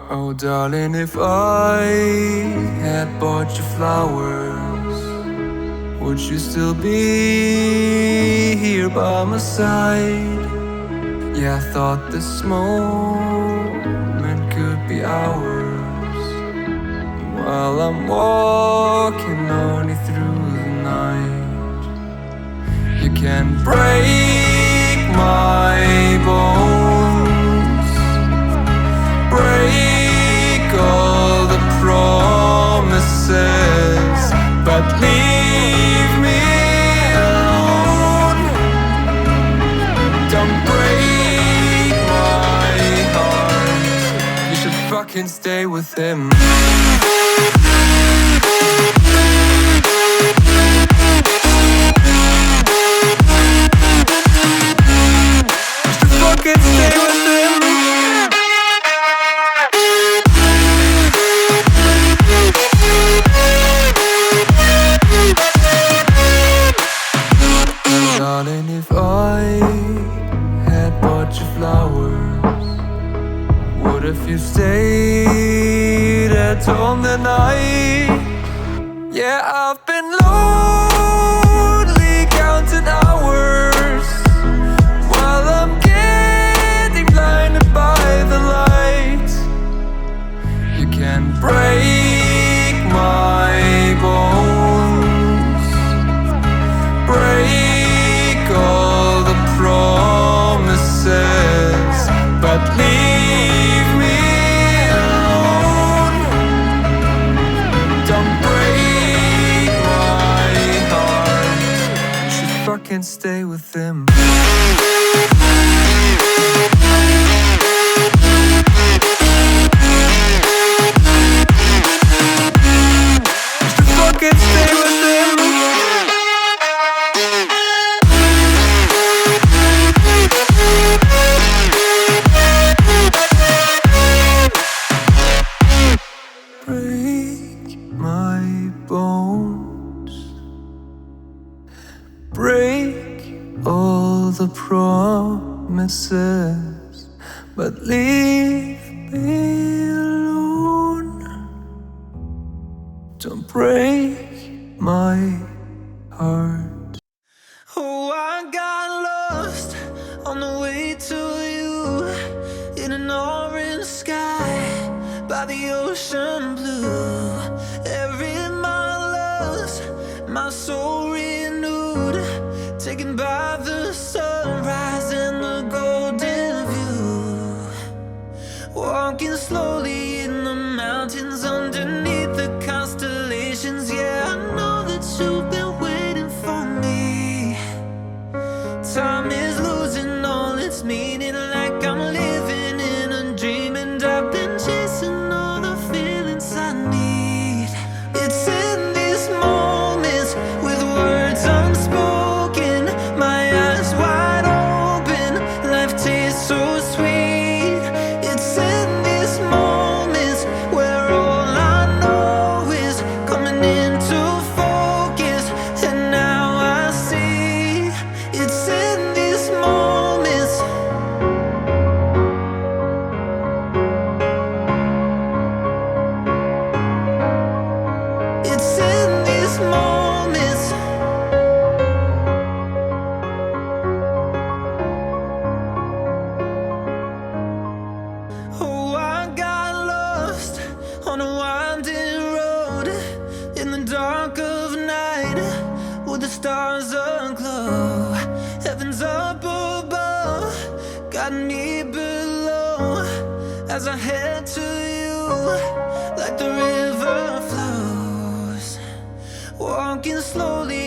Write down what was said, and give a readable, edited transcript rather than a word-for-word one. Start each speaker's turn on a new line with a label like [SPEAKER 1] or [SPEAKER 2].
[SPEAKER 1] Oh darling, if I had bought you flowers, would you still be here by my side? Yeah, I thought this moment could be ours, while I'm walking only through the night. You can break my bones, break all the promises, but leave me alone. Don't break my heart. You should fucking stay with him. You should fucking stay with him. Darling, if I had bought you flowers, what if you stayed at home that night? Yeah, I've been lonely counting hours, while I'm getting blinded by the light. You can break my bones, break all the promises, but leave me alone. Don't break my heart. You should fucking stay with him. You should fucking stay with him. Break my bones, break all the promises, but leave me alone. Don't break my heart.
[SPEAKER 2] Oh, I got lost on the way to you, in an orange sky by the ocean blue. Every mile lost, my soul renewed, taken by the sunrise and the golden view. Walking slowly in the mountains underneath the constellations. Yeah, I know that you've been waiting for me. Time is losing all its meaning, like I'm living in a dream, and I've been chasing all the feelings I need. It's in these moments with words unspoken, my eyes wide open, life tastes so sweet. It's in these moments where all I know is coming into focus, and now I see. It's in these moments. It's in these moments. Oh, I got lost on a winding road in the dark of night, with the stars aglow. Heaven's up above, got me below, as I head to you like the river flows. Walking slowly